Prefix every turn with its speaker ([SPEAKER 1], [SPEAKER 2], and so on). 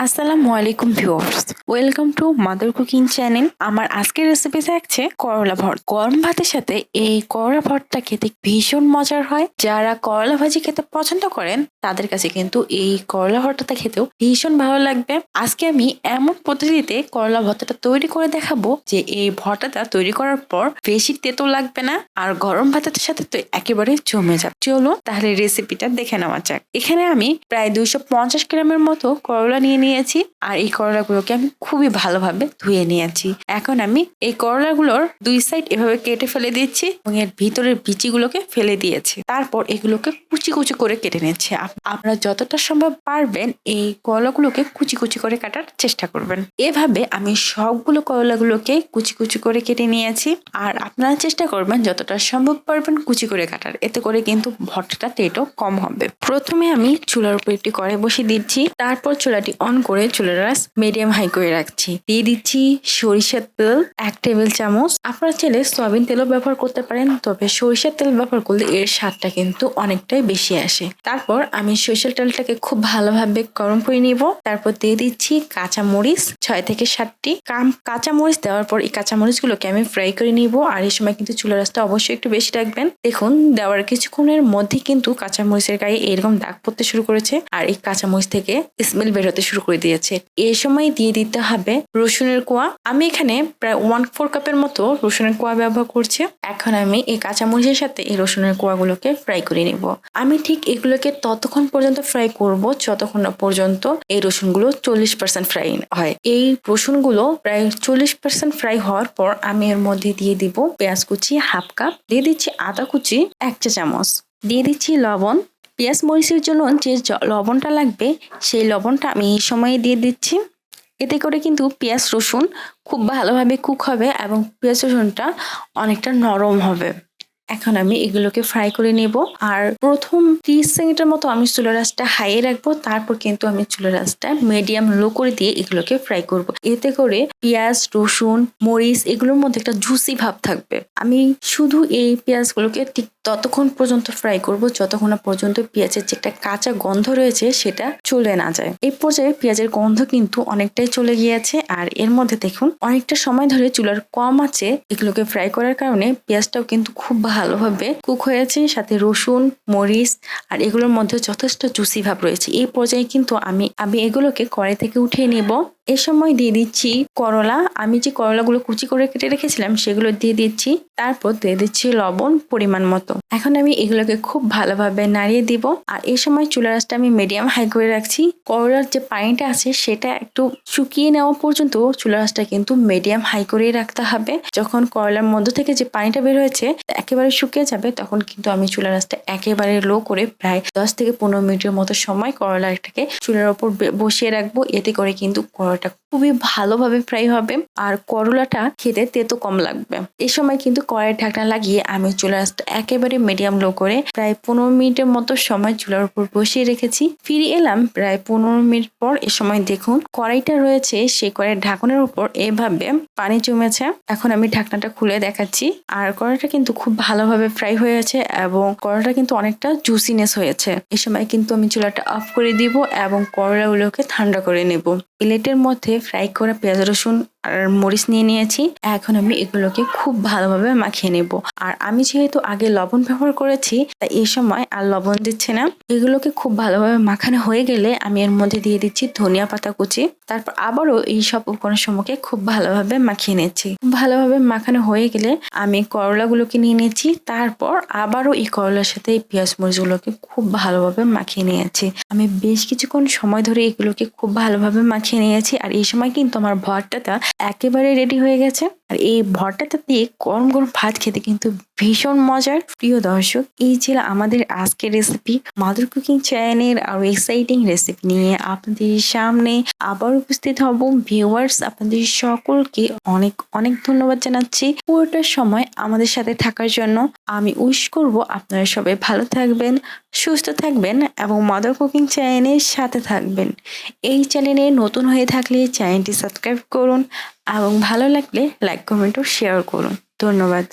[SPEAKER 1] আসসালামু আলাইকুম viewers, welcome to mother cooking channel. আমার আজকের রেসিপি থাকছে করলা ভর্তা। গরম ভাতের সাথে এই করলা ভর্তা খেতে ভীষণ মজার হয়। যারা করলা ভাজি খেতে পছন্দ করেন তাদের কাছে কিন্তু এই করলা ভর্তাটা খেতেও ভীষণ ভালো লাগবে। আজকে আমি এমন পদ্ধতিতে করলা ভর্তাটা তৈরি করে দেখাবো যে এই ভর্তাটা তৈরি করার পর বেশি তেতো লাগবে না, আর গরম ভাতের সাথে তো একেবারে জমে যাবে। চলো তাহলে রেসিপিটা দেখে নেওয়া যাক। এখানে আমি প্রায় 250 গ্রামের মতো করলা নিয়েছি, আর এই করলাগুলোকে আমি খুবই ভালোভাবে ধুয়ে নিয়েছি। এখন আমি এই করলাগুলোর দুই সাইড এভাবে কেটে ফেলে দিচ্ছি এবং এর ভিতরের বিচিগুলোকে ফেলে দিয়েছি। তারপর এগুলোকে কুচি কুচি করে কেটে নিচ্ছি। আপনারা যতটা সম্ভব পারবেন এই করলাগুলোকে কুচি কুচি করে কাটার চেষ্টা করবেন। এভাবে আমি সবগুলো করলাগুলোকে কুচি কুচি করে কেটে নিয়েছি, আর আপনারা চেষ্টা করবেন যতটা সম্ভব পারবেন কুচি করে কাটার। এতে করে কিন্তু ভর্তাটা তেতো কম হবে। প্রথমে আমি চুলার উপর একটি কড়াই বসিয়ে দিচ্ছি, তারপর চুলাটি অন করে চুলার আঁচ মিডিয়াম হাই করে রাখছি। দিয়ে দিচ্ছি সরিষার তেল 1 টেবিল চামচ। আপনারা চাইলে সয়াবিন তেলও ব্যবহার করতে পারেন, তবে সরিষার তেল ব্যবহার করলে এর স্বাদটা কিন্তু অনেকটাই বেশি আসে। তারপর আমি সরিষার তেলটাকে খুব ভালোভাবে গরম করে নিব। তারপর দিয়ে দিচ্ছি কাঁচা মরিচ 6 থেকে 7টি। কাঁচা মরিচ দেওয়ার পর এই কাঁচা মরিচগুলোকে আমি ফ্রাই করে নিব, আর এই সময় কিন্তু চুলার আঁচটা অবশ্যই একটু বেশি রাখবেন। দেখুন দেওয়ার কিছুক্ষণের মধ্যে কিন্তু কাঁচা মরিচের গায়ে এরকম দাগ পড়তে শুরু করেছে, আর এই কাঁচা মরিচ থেকে স্মেল বের হতে শুরু করে দিয়েছে। এই সময় দিয়ে দিতে হবে রসুনের কোয়া। আমি এখানে প্রায় 1/4 কাপের মতো রসুনের কোয়া ব্যবহার করছি। এখন আমি এই কাঁচা মরিচের সাথে এই রসুনের কোয়াগুলোকে ফ্রাই করে নিব। আমি ঠিক এগুলোকে ততক্ষণ পর্যন্ত ফ্রাই করব যতক্ষণ না পর্যন্ত এই রসুনগুলো 40% ফ্রাই হয়। এই রসুনগুলো প্রায় 40% ফ্রাই হওয়ার পর আমি এর মধ্যে দিয়ে দিব পেঁয়াজ কুচি 1/2 কাপ, দিয়ে দিচ্ছি আদা কুচি 1 চা চামচ, দিয়ে দিচ্ছি লবণ। পেঁয়াজ মরিচের জন্য যে লবণটা লাগবে সেই লবণটা আমি এই সময়ে দিয়ে দিচ্ছি। এতে করে কিন্তু পেঁয়াজ রসুন খুব ভালোভাবে কুক হবে এবং পেঁয়াজ রসুনটা অনেকটা নরম হবে। এখন আমি এগুলোকে ফ্রাই করে নেব, আর প্রথম 30 সেকেন্ডের মতো আমি চুলার আঁচটা হাইয়ে রাখবো। তারপর কিন্তু আমি চুলার আঁচটা মিডিয়াম লো করে দিয়ে এগুলোকে ফ্রাই করব। এতে করে পেঁয়াজ রসুন মরিচ এগুলোর মধ্যে একটা জুসি ভাব থাকবে। আমি শুধু এই পেঁয়াজগুলোকে ঠিক ততক্ষণ পর্যন্ত ফ্রাই করব যতক্ষণ না পর্যন্ত পেঁয়াজের যে একটা কাঁচা গন্ধ রয়েছে সেটা চলে না যায়। এই পর্যায়ে পেঁয়াজের গন্ধ কিন্তু অনেকটাই চলে গিয়েছে, আর এর মধ্যে দেখুন অনেকটা সময় ধরে চুলার কম আছে এগুলোকে ফ্রাই করার কারণে পেঁয়াজটাও কিন্তু খুব ভালোভাবে কুক হয়েছে, সাথে রসুন মরিচ আর এগুলোর মধ্যে যথেষ্ট জুসি ভাব রয়েছে। এই পর্যায়ে কিন্তু আমি এগুলোকে কড়াই থেকে উঠিয়ে নেব। এ সময় দিয়ে দিচ্ছি করলা। আমি যে করলাগুলো কুচি করে কেটে রেখেছিলাম সেগুলো দিয়ে দিচ্ছি। তারপর দিয়ে দিচ্ছি লবণ পরিমাণ মতো। এখন আমি এগুলোকে খুব ভালোভাবে নাড়িয়ে দিব, আর এই সময় চুলার আঁচটা আমি মিডিয়াম হাই করে রাখছি। করলার যে পানিটা আছে সেটা একটু শুকিয়ে নেওয়া পর্যন্ত চুলার আঁচটা কিন্তু মিডিয়াম হাই করেই রাখতে হবে। যখন করলার মধ্য থেকে যে পানিটা বের হয়েছে একেবারে শুকিয়ে যাবে তখন কিন্তু আমি চুলার আঁচটা একেবারে লো করে প্রায় 10 থেকে 15 মিনিটের মতো সময় করলাটাকে চুলার ওপর বসিয়ে রাখবো। এতে করে কিন্তু করলাটা খুবই ভালোভাবে ফ্রাই হবে, আর করলাটা খেতে তেতো কম লাগবে। এই সময় কিন্তু কড়াইয়ের ঢাকনা লাগিয়ে আমি চুলার আঁচটা একেবারে মিডিয়াম লো করে প্রায় 15 মিনিটের মতো সময় চুলার উপর বসিয়ে রেখেছি। ফিরে এলাম প্রায় 15 মিনিট পর। এ সময় দেখুন কড়াইটা রয়েছে সেই কড়াইয়ের ঢাকনের উপর এভাবে পানি জমেছে। এখন আমি ঢাকনাটা খুলে দেখাচ্ছি, আর কড়াইটা কিন্তু খুব ভালোভাবে ফ্রাই হয়েছে এবং কড়াইটা কিন্তু অনেকটা জুসিনেস হয়েছে। এই সময় কিন্তু আমি চুলাটা অফ করে দিব এবং করলাগুলোকে ঠান্ডা করে নেব। প্লেটের মধ্যে ফ্রাই করা পেঁয়াজ রসুন আর মরিচ নিয়ে নিয়েছি। এখন আমি এগুলোকে খুব ভালোভাবে মাখিয়ে নেব। আর আমি যেহেতু আগে লবণ ব্যবহার করেছি তাই এই সময় আর লবণ দিচ্ছি না। এগুলোকে খুব ভালোভাবে মাখানো হয়ে গেলে আমি এর মধ্যে দিয়ে দিচ্ছি ধনিয়া পাতা কুচি। তারপর আবারও এই সব উপকরণ সমূহকে খুব ভালোভাবে মাখিয়ে নিচ্ছি। ভালোভাবে মাখানো হয়ে গেলে আমি করলাগুলোকে নিয়ে নিয়েছি। তারপর আবারও এই করলার সাথে এই পেঁয়াজ মরিচগুলোকে খুব ভালোভাবে মাখিয়ে নিয়েছি। আমি বেশ কিছুক্ষণ সময় ধরে এগুলোকে খুব ভালোভাবে মাখিয়ে নিয়েছি, আর এই সময় কিন্তু আমার ভর্তাটা একেবারে রেডি হয়ে গেছে। আর এই ভর্তাটা দিয়ে গরম গরম ভাত খেতে কিন্তু ভীষণ মজার। প্রিয় দর্শক, এই ছিল আমাদের আজকের রেসিপি। মাদার কুকিং চ্যানেলের আরো এক্সাইটিং রেসিপি নিয়ে আপনাদের সামনে আবার উপস্থিত হব। ভিউয়ার্স, আপনাদের সকলকে অনেক অনেক ধন্যবাদ জানাচ্ছি পুরোটা সময় আমাদের সাথে থাকার জন্য। আমি উইশ করব আপনারা সবাই ভালো থাকবেন, সুস্থ থাকবেন এবং মাদার কুকিং চ্যানেলের সাথে থাকবেন। এই চ্যানেলে নতুন হয়ে থাকলে চ্যানেলটি সাবস্ক্রাইব করুন এবং ভালো লাগলে লাইক কমেন্ট ও শেয়ার করুন। ধন্যবাদ।